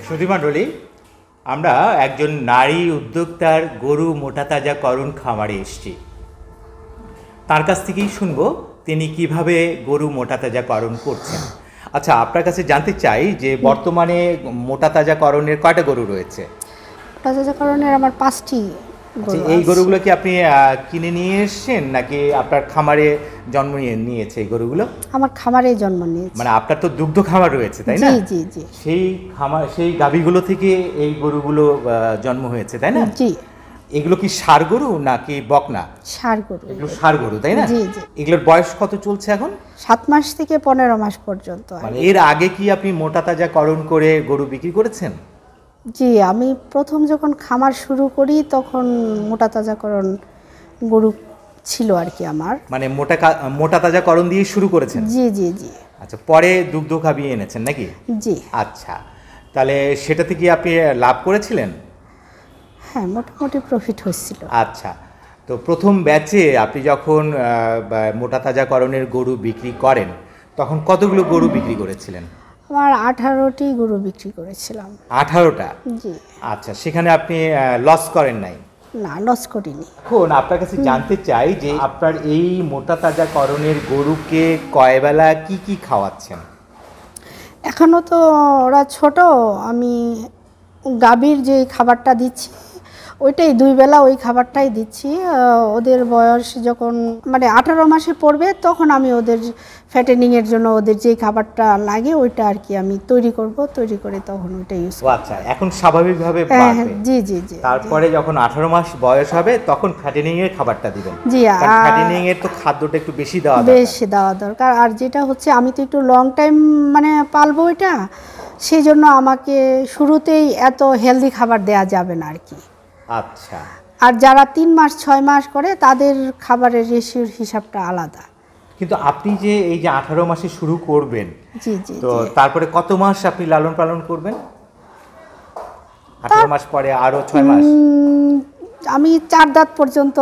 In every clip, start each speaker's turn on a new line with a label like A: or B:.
A: সুধীমণ্ডলী, আমরা একজন নারী উদ্যোক্তার গরু মোটাতাজাকরণ খামারে এসেছি। তার কাছ থেকেই শুনবো তিনি কিভাবে গরু মোটাতাজাকরণ করছেন। আচ্ছা, আপনার কাছে জানতে চাই যে বর্তমানে মোটাতাজাকরণের কয়টা গরু রয়েছে?
B: মোটাতাজাকরণের আমার 5টি গরু।
A: এই গরুগুলো কি আপনি কিনে নিয়ে এসেছেন নাকি আপনার খামারে জন্ম নিয়েছে এই গরুগুলো?
B: আমার খামারে জন্ম নিয়েছে।
A: মানে আপনার তো দুগ্ধ খামার রয়েছে, তাই না?
B: জি জি জি।
A: সেই গাভীগুলো থেকে এই গরুগুলো জন্ম হয়েছে, তাই না?
B: জি।
A: এগুলো কি ষাঁড় গরু নাকি বকনা?
B: ষাঁড় গরু।
A: এগুলো ষাঁড় গরু, তাই না?
B: জি জি।
A: এগুলোর বয়স কত চলছে এখন?
B: 7 মাস থেকে 15 মাস পর্যন্ত।
A: মানে এর আগে কি আপনি মোটাতাজাকরণ করে গরু বিক্রি করেছেন?
B: জি, আমি প্রথম যখন খামার শুরু করি তখন মোটাতাজাকরণ গরু ছিল আর কি আমার।
A: মানে মোটাতাজাকরণ দিয়ে শুরু করেছেন?
B: জি জি জি।
A: আচ্ছা, পরে দুগ্ধ গাভী এনেছেন নাকি?
B: জি।
A: আচ্ছা, তাহলে সেটাতে কি আপনি লাভ করেছিলেন?
B: হ্যাঁ, মোটামুটি প্রফিট হচ্ছিল।
A: আচ্ছা, তো প্রথম ব্যাচে আপনি যখন মোটাতাজাকরণের গরু বিক্রি করেন তখন কতগুলো গরু বিক্রি করেছিলেন?
B: আমার 18টি গরু বিক্রি করেছিলাম।
A: 18টা?
B: জি।
A: আচ্ছা, সেখানে আপনি লস করেন নাই?
B: না, লস করিনি।
A: এখন আপনার কাছে জানতে চাই যে আপনার এই মোটাতাজাকরণের গরুকে কয়বেলা কি কি খাওয়াচ্ছেন?
B: এখনও তো ওরা ছোট, আমি গাভীর যে খাবারটা দিচ্ছি ওইটাই 2 বেলা ওই খাবারটাই দিচ্ছি। ওদের বয়স যখন মানে 18 মাসে পড়বে তখন আমি ওদের ফ্যাটেনিংয়ের জন্য ওদের যে খাবারটা লাগে ওইটা আর কি আমি তৈরি করে তখন ওইটা ইউজ করব।
A: আচ্ছা, এখন স্বাভাবিকভাবে বাড়বে?
B: জি জি জি।
A: তারপরে যখন 18 মাস বয়স হবে তখন ফ্যাটেনিংয়ের খাবারটা দিবেন?
B: জি।
A: ফ্যাটেনিংয়ের তো খাদ্যটা একটু বেশি দেওয়া
B: দরকার। আর যেটা হচ্ছে আমি তো একটু লং টাইম মানে পালবো এটা, সেই জন্য আমাকে শুরুতেই এত হেলদি খাবার দেয়া যাবে না আর কি।
A: আচ্ছা।
B: আর যারা 3 মাস 6 মাস করে তাদের খাবারের রেশিওর হিসাবটা আলাদা।
A: কিন্তু আপনি যে এই যে 18 মাসে শুরু করবেন,
B: জি জি,
A: তো তারপরে কত মাস আপনি লালন পালন করবেন? 18 মাস পরে আরো 6 মাস?
B: আমি 4 দাঁত পর্যন্ত।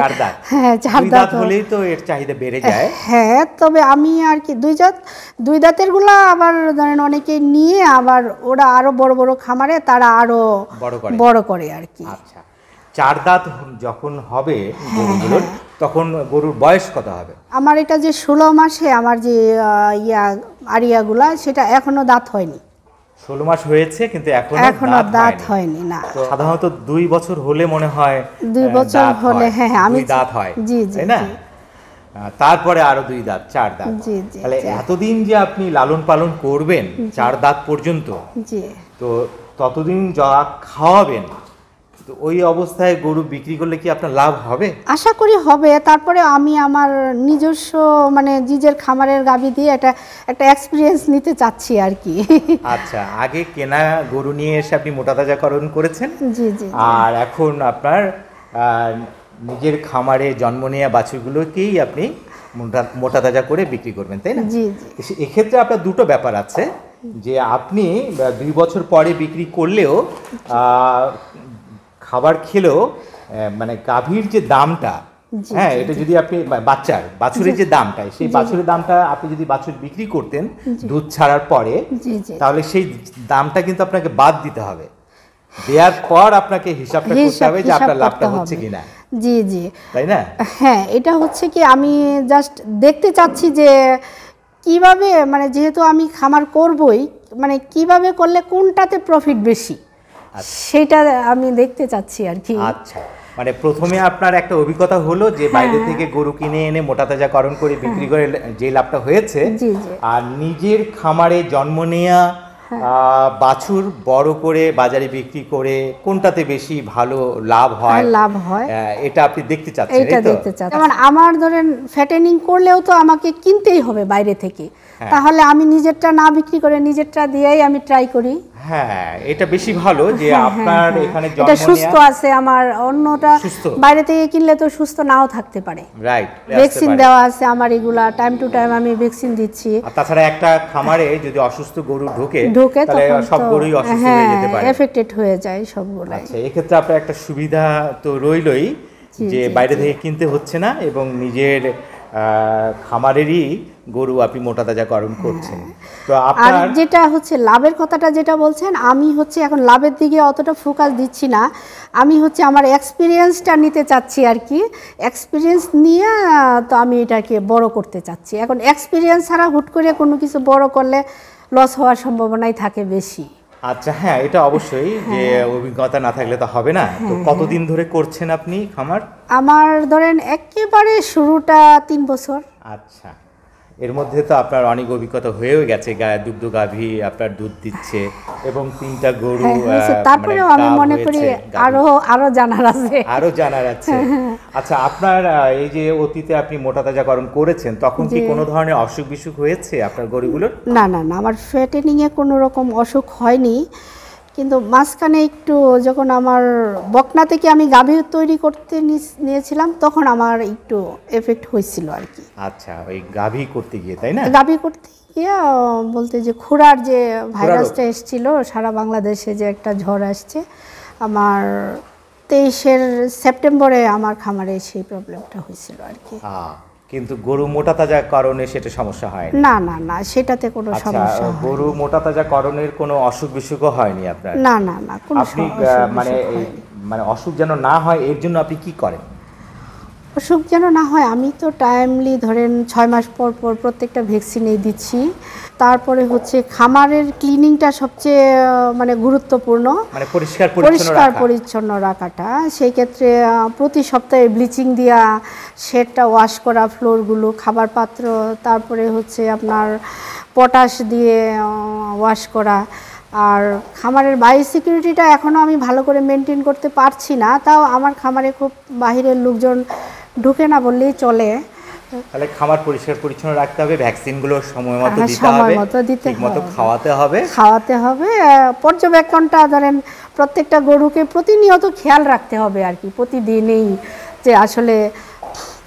A: 4 দাঁত?
B: হ্যাঁ, 4 দাঁত
A: হলেই তো এর চাহিদা বেড়ে যায়।
B: হ্যাঁ, তবে আমি আর কি 2 দাঁতের গুলা আবার ধরেন অনেকে নিয়ে আবার ওরা আরো বড় বড় খামারে তারা আরো বড় করে আর কি।
A: আচ্ছা, 4 দাঁত যখন হবে গরুগুলোর তখন গরুর বয়স কত হবে?
B: আমার এটা যে 16 মাসে আমার যে আরিয়াগুলা সেটা এখনো দাঁত হয়নি।
A: 16 মাস হয়েছে কিন্তু এখনো
B: দাঁত হয়নি। না,
A: সাধারণত 2 বছর হলে মনে হয়
B: 2 বছর হলে হ্যাঁ আমি
A: দাঁত হয়,
B: জি জি,
A: তাই না? তারপরে আরো 2 দাঁত, 4 দাঁত।
B: জি জি।
A: তাহলে এতদিন যে আপনি লালন পালন করবেন 4 দাঁত পর্যন্ত,
B: জি,
A: তো ততদিন যা খাওয়াবেন, তো ওই অবস্থায় গরু বিক্রি করলে কি আপনার লাভ হবে?
B: আশা করি হবে। তারপরে আমি আমার নিজস্ব মানে নিজের খামারের গাভী দিয়ে একটা এক্সপিরিয়েন্স নিতে চাচ্ছি আর কি।
A: আচ্ছা, আগে কেনা গরু নিয়ে এসে আপনি মোটাতাজাকরণ করেছেন।
B: জি জি।
A: আর এখন আপনার নিজের খামারে জন্ম নেওয়া বাছুরগুলোকেই আপনি মোটাতাজা করে বিক্রি করবেন, তাই না?
B: জি জি।
A: এক্ষেত্রে আপনার দুটো ব্যাপার আছে, যে আপনি 2 বছর পরে বিক্রি করলেও খাবার খেলেও মানে গাভীর যে দামটা, হ্যাঁ, এটা যদি আপনি বাছুরের যে দামটা, সেই বাছুরের দামটা আপনি যদি বাছুর বিক্রি করতেন দুধ ছাড়ার পরে, তাহলে সেই দামটা কিন্তু আপনাকে বাদ দিতে হবে। দেওয়ার পর আপনাকে হিসাবটা করতে হবে যে আপনার লাভটা হচ্ছে কিনা।
B: জি জি,
A: তাই না?
B: হ্যাঁ, এটা হচ্ছে কি আমি জাস্ট দেখতে চাচ্ছি যে কিভাবে মানে যেহেতু আমি খামার করবই, মানে কিভাবে করলে কোনটাতে প্রফিট বেশি সেটা আমি দেখতে চাচ্ছি আর কি।
A: আচ্ছা, মানে প্রথমে আপনার একটা অভিজ্ঞতা হলো যে বাইরে থেকে গরু কিনে এনে মোটাতাজাকরণ করে বিক্রি করে যে লাভটা হয়েছে, আর নিজের খামারে জন্ম নেয়া বাছুর বড় করে বাজারে বিক্রি করে কোনটাতে বেশি ভালো লাভ হয় এটা আপনি দেখতে চাচ্ছেন?
B: এটা দেখতে চাচ্ছি। যেমন আমার ধরেন ফ্যাটেনিং করলেও তো আমাকে কিনতেই হবে বাইরে থেকে, তাহলে আমি নিজেরটা না বিক্রি করে নিজেরটা দিয়েই আমি ট্রাই করি।
A: হ্যাঁ, এটা বেশি ভালো যে আপনার এখানে
B: এটা সুস্থ আছে। আমার অন্যটা বাইরে থেকে কিনলে তো সুস্থ নাও থাকতে পারে।
A: রাইট,
B: ভ্যাকসিন দেওয়া আছে আমার, এগুলা টাইম টু টাইম আমি ভ্যাকসিন দিচ্ছি।
A: আর তাছাড়া একটা খামারে যদি অসুস্থ গরু ঢোকে তাহলে সব গরুই অসুস্থ হয়ে যেতে পারে,
B: এফেক্টেড হয়ে যায় সবগুলো।
A: আচ্ছা, এই ক্ষেত্রে আপনার একটা সুবিধা তো রইলই যে বাইরে থেকে কিনতে হচ্ছে না এবং নিজের খামারেরই গরু আপনি মোটা তাজাকরণ করছেন। তো
B: আর
A: আপনার
B: যেটা হচ্ছে লাভের কথাটা যেটা বলছেন, আমি হচ্ছে এখন লাভের দিকে অতটা ফোকাস দিচ্ছি না। আমি হচ্ছে আমার এক্সপিরিয়েন্সটা নিতে চাচ্ছি আর কি। এক্সপিরিয়েন্স নিয়ে তো আমি এটাকে বড় করতে চাচ্ছি। এখন এক্সপিরিয়েন্স ছাড়া হুট করে কোনো কিছু বড় করলে লস হওয়ার সম্ভাবনাই থাকে বেশি।
A: আচ্ছা, হ্যাঁ, এটা অবশ্যই যে অভিজ্ঞতা না থাকলে তো হবে না। তো কতদিন ধরে করছেন আপনি খামার?
B: আমার ধরেন একেবারে শুরুটা 3 বছর।
A: আচ্ছা, এর মধ্যে তো আপনার অনেক অভিজ্ঞতা হয়েও গেছে। দুগ্ধ গাভী আপনার দুধ দিচ্ছে এবং 3টা গরু,
B: তারপরেও আমি মনে করি আরো জানার আছে,
A: আরো জানার আছে। আচ্ছা, আপনার এই যে অতীতে আপনি মোটা তাজাকরণ করেছেন, তখন কি কোনো ধরনের অসুখ বিসুখ হয়েছে আপনার গরুগুলোর?
B: না না না, আমার ফ্যাটেনিংয়ে কোনো রকম অসুখ হয়নি। কিন্তু মাঝখানে একটু যখন আমার বকনা থেকে আমি গাভী তৈরি করতে নিয়েছিলাম, তখন আমার একটু এফেক্ট হয়েছিল আর কি।
A: আচ্ছা, ওই গাভী করতে গিয়ে, তাই না?
B: গাভী করতে গিয়ে বলতে যে খুরার যে ভাইরাসটা এসেছিল সারা বাংলাদেশে, যে একটা ঝড় আসছে, আমার 23 সেপ্টেম্বরে আমার খামারে সেই প্রবলেমটা হয়েছিল আর কি।
A: কিন্তু গরু মোটা তাজাকরণে সেটা সমস্যা হয়
B: না না না, সেটাতে কোনো সমস্যা হয় না।
A: গরু মোটা তাজাকরণের কোনো অসুখ বিসুখও হয়নি আপনার?
B: না না না, কোনো
A: আপনি মানে অসুখ যেন না হয় এর জন্য আপনি কি করেন?
B: অসুখ যেন না হয় আমি তো টাইমলি ধরেন 6 মাস পর পর প্রত্যেকটা ভ্যাকসিনই দিচ্ছি। তারপরে হচ্ছে খামারের ক্লিনিংটা সবচেয়ে মানে গুরুত্বপূর্ণ,
A: মানে
B: পরিষ্কার পরিচ্ছন্ন রাখাটা। সেই ক্ষেত্রে প্রতি সপ্তাহে ব্লিচিং দেওয়া, শেডটা ওয়াশ করা, ফ্লোরগুলো, খাবার পাত্র, তারপরে হচ্ছে আপনার পটাশ দিয়ে ওয়াশ করা। আর খামারের বায়োসিকিউরিটিটা এখনও আমি ভালো করে মেনটেন করতে পারছি না, তাও আমার খামারে খুব বাহিরের লোকজন ঢুকে না বললেই চলে।
A: তাহলে খামার পরিষ্কার পরিচ্ছন্ন রাখতে হবে, ভ্যাকসিনগুলো সময় মতো দিতে হবে, ঠিকমতো খাওয়াতে হবে।
B: পর্যবেক্ষণটা ধরেন প্রত্যেকটা গরুকে প্রতিনিয়ত খেয়াল রাখতে হবে আর কি, প্রতিদিনই, যে আসলে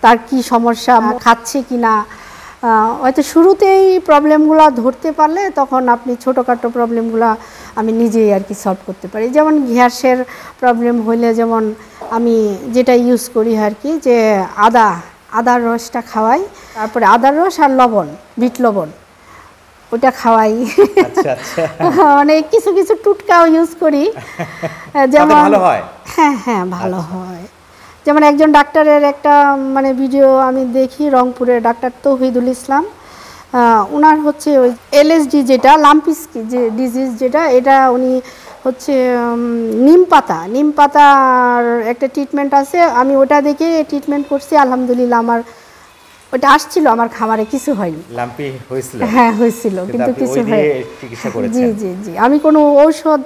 B: তার কি সমস্যা, খাচ্ছে কি না। হয়তো শুরুতেই প্রবলেমগুলো ধরতে পারলে তখন আপনি ছোটোখাটো প্রবলেমগুলো আমি নিজেই আর কি সলভ করতে পারি। যেমন গ্যাসের প্রবলেম হইলে যেমন আমি যেটা ইউজ করি আর কি, যে আদার রসটা খাওয়াই, তারপরে আদার রস আর লবণ, বিট লবণ, ওটা খাওয়াই। মানে কিছু কিছু টুটকাও ইউজ করি, যেমন হ্যাঁ ভালো হয়। যেমন একজন ডাক্তারের একটা মানে ভিডিও আমি দেখি, রংপুরের ডাক্তার তৌহিদুল ইসলাম, ওনার হচ্ছে ওই LSD যেটা লাম্পি যে ডিজিজ যেটা, এটা উনি হচ্ছে নিম পাতার একটা ট্রিটমেন্ট আছে, আমি ওটা দেখে ট্রিটমেন্ট করছি, আলহামদুলিল্লাহ আমার ওটা আসছিল আমার খামারে, কিছু হয়নি।
A: লাম্পি হয়েছিল?
B: হ্যাঁ হয়েছিল, কিন্তু কিছু হয়নি। জি জি জি, আমি কোনো ঔষধ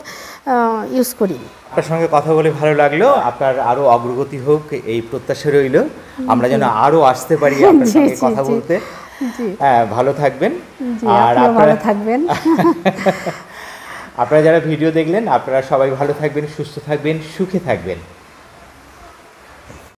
B: ইউজ করিনি।
A: আপনার সঙ্গে কথা বলে ভালো লাগলো। আপনার আরো অগ্রগতি হোক এই প্রত্যাশা রইল, আমরা যেন আরো আসতে পারি আপনার সঙ্গে কথা বলতে। হ্যাঁ, ভালো থাকবেন।
B: আর ভালো থাকবেন।
A: আপনারা যারা ভিডিও দেখলেন, আপনারা সবাই ভালো থাকবেন, সুস্থ থাকবেন, সুখে থাকবেন।